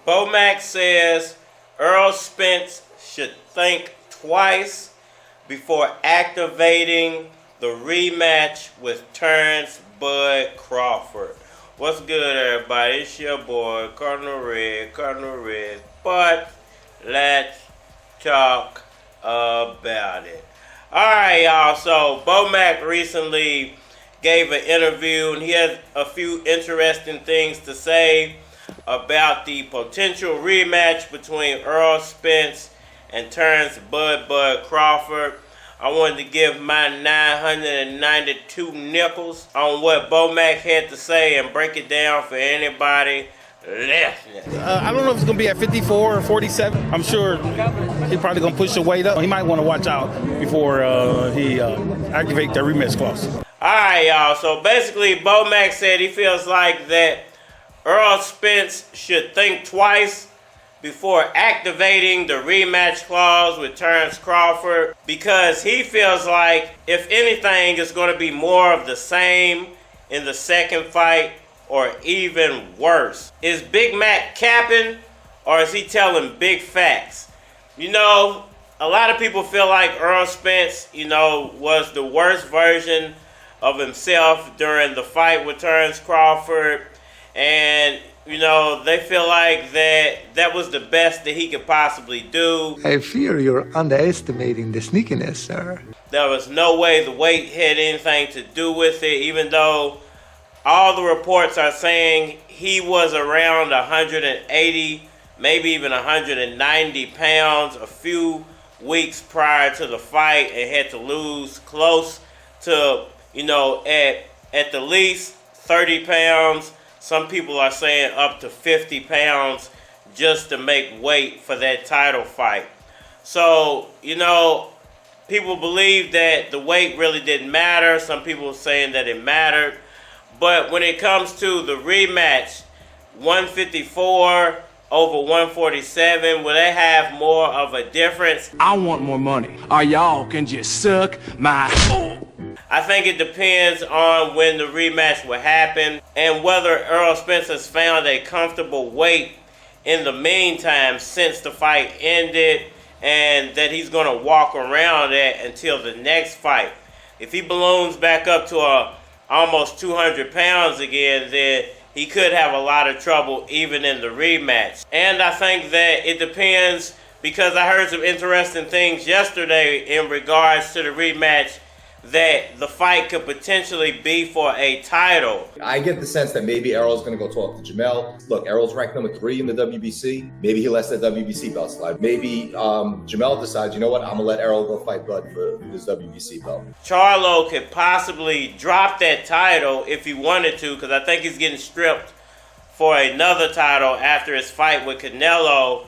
BoMac says Errol Spence should think twice before activating the rematch with Terence Bud Crawford. What's good, everybody? It's your boy, Cardinal Red. But let's talk about it. Alright, y'all. So, BoMac recently gave an interview, and he has a few interesting things to say about the potential rematch between Errol Spence and Terence Bud Crawford. I wanted to give my 992 nickels on what BoMac had to say and break it down for anybody listening. I don't know if it's going to be at 54 or 47. I'm sure he's probably going to push the weight up. He might want to watch out before he activates the rematch clause. All right, y'all. So basically, BoMac said he feels like that Errol Spence should think twice before activating the rematch clause with Terence Crawford, because he feels like, if anything, it's going to be more of the same in the second fight, or even worse. Is Big Mac capping, or is he telling big facts? You know, a lot of people feel like Errol Spence, was the worst version of himself during the fight with Terence Crawford, and they feel like that was the best that he could possibly do. I fear you're underestimating the sneakiness, sir. There was no way the weight had anything to do with it, even though all the reports are saying he was around 180, maybe even 190 pounds a few weeks prior to the fight, and had to lose close to, at the least 30 pounds. Some people are saying up to 50 pounds just to make weight for that title fight. So, people believe that the weight really didn't matter. Some people are saying that it mattered. But when it comes to the rematch, 154 over 147, will they have more of a difference? I want more money, or y'all can just suck my... I think it depends on when the rematch will happen and whether Errol Spence has found a comfortable weight in the meantime since the fight ended, and that he's going to walk around at until the next fight. If he balloons back up to almost 200 pounds again, then he could have a lot of trouble even in the rematch. And I think that it depends, because I heard some interesting things yesterday in regards to the rematch, that the fight could potentially be for a title. I get the sense that maybe Errol's going to go talk to Jermell. Look, Errol's ranked number 3 in the WBC. Maybe he lets that WBC belt slide. Maybe Jermell decides, you know what, I'm going to let Errol go fight Bud for his WBC belt. Charlo could possibly drop that title if he wanted to, because I think he's getting stripped for another title after his fight with Canelo.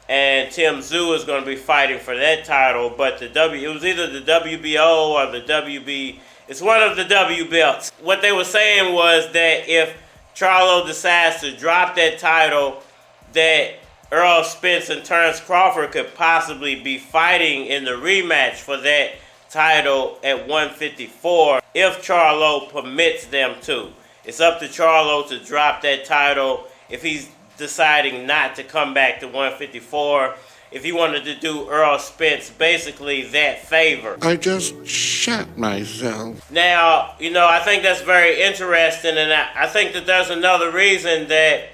And Tim Tszyu is going to be fighting for that title, but it was either the WBO or the WB. It's one of the W belts. What they were saying was that if Charlo decides to drop that title, that Errol Spence and Terence Crawford could possibly be fighting in the rematch for that title at 154 if Charlo permits them to. It's up to Charlo to drop that title if he's deciding not to come back to 154, if he wanted to do Errol Spence basically that favor. I just shat myself. Now, I think that's very interesting, and I think that there's another reason that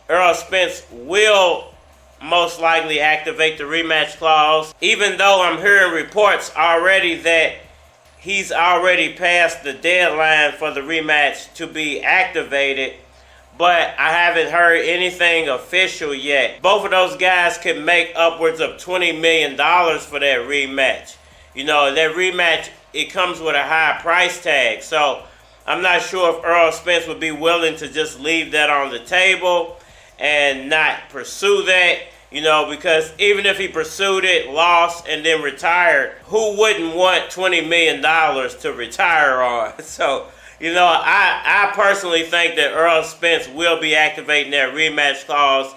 Errol Spence will most likely activate the rematch clause, even though I'm hearing reports already that he's already passed the deadline for the rematch to be activated. But I haven't heard anything official yet. Both of those guys could make upwards of $20 million for that rematch. That rematch, it comes with a high price tag. So I'm not sure if Errol Spence would be willing to just leave that on the table and not pursue that. Because even if he pursued it, lost, and then retired, who wouldn't want $20 million to retire on? So, I personally think that Errol Spence will be activating that rematch clause,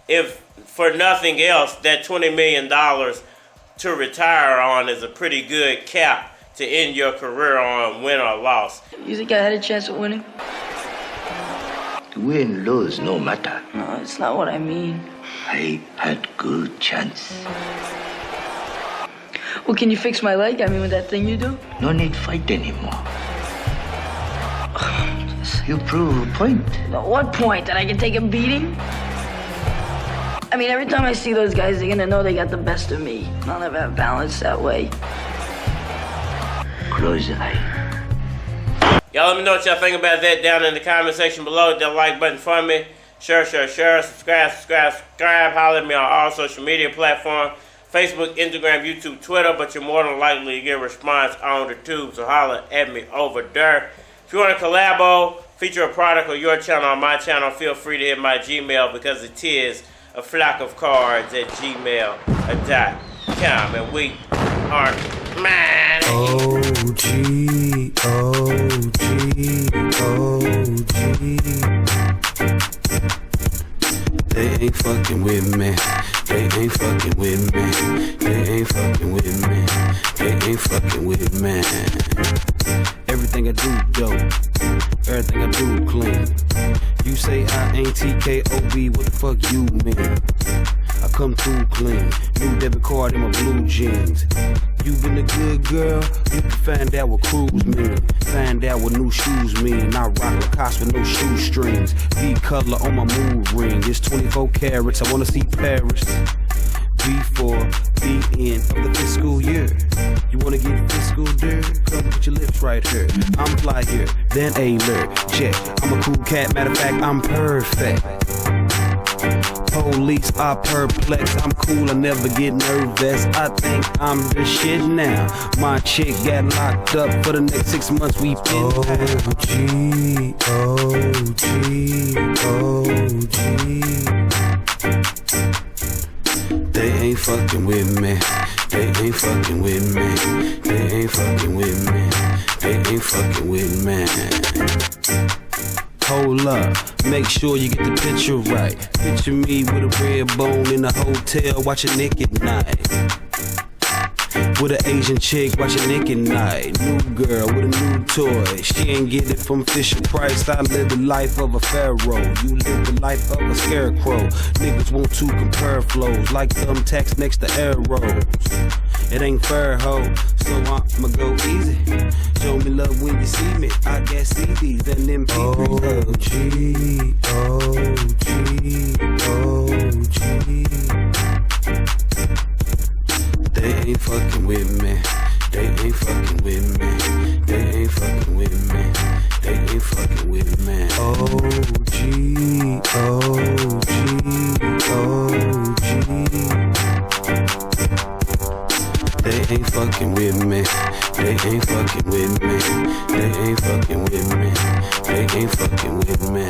if for nothing else, that $20 million to retire on is a pretty good cap to end your career on, win or loss. You think I had a chance at winning? Win, lose, no matter. No, it's not what I mean. I had good chance. Well, can you fix my leg? I mean, with that thing you do? No need fight anymore. You prove a point. At what point? That I can take a beating? I mean, every time I see those guys, they're gonna know they got the best of me. I'll never have balance that way. Close your eye. Y'all let me know what y'all think about that down in the comment section below. Hit that like button for me. Share. Subscribe. Holler at me on all social media platforms. Facebook, Instagram, YouTube, Twitter. But you're more than likely to get a response on the tube. So holler at me over there. If you want to collabo, feature a product or your channel on my channel, feel free to hit my Gmail because it is a flock of cards at gmail.com. And we are mad. OG. They ain't fucking with me. They ain't fucking with me. They ain't fucking with me. They ain't fucking with me. Everything I do dope. Everything I do clean. You say I ain't TKOB, what the fuck you mean? I come through clean. New debit card in my blue jeans. You been a good girl, you can find out what cruise mean. Find out what new shoes mean. I rock Lacoste with no shoestrings. V-color on my mood ring. It's 24 carats, I wanna see Paris. Before the end of the fiscal year. You wanna get fiscal dirt? Come put your lips right here. I'm fly here, then alert. Check, I'm a cool cat, matter of fact, I'm perfect. Police are perplexed, I'm cool, I never get nervous. I think I'm the shit now. My chick got locked up for the next 6 months, we been OG. They ain't fucking with me. They ain't fucking with me. They ain't fucking with me. They ain't fucking with me. Hold up, make sure you get the picture right. Picture me with a red bone in a hotel watching Nick at night. With an Asian chick watching Nick at night. New girl with a new toy. She ain't get it from Fisher Price. I live the life of a pharaoh. You live the life of a scarecrow. Niggas want to compare flows like thumbtacks next to arrows. It ain't fair, ho, so I'ma go easy. Show me love when you see me. I got CDs and MP3s. OG. They ain't fucking with me. They ain't fucking with me. They ain't fucking with me. They ain't fucking with me. OG. They ain't fucking with me. They ain't fucking with me. They ain't fucking with me. They ain't fucking with me.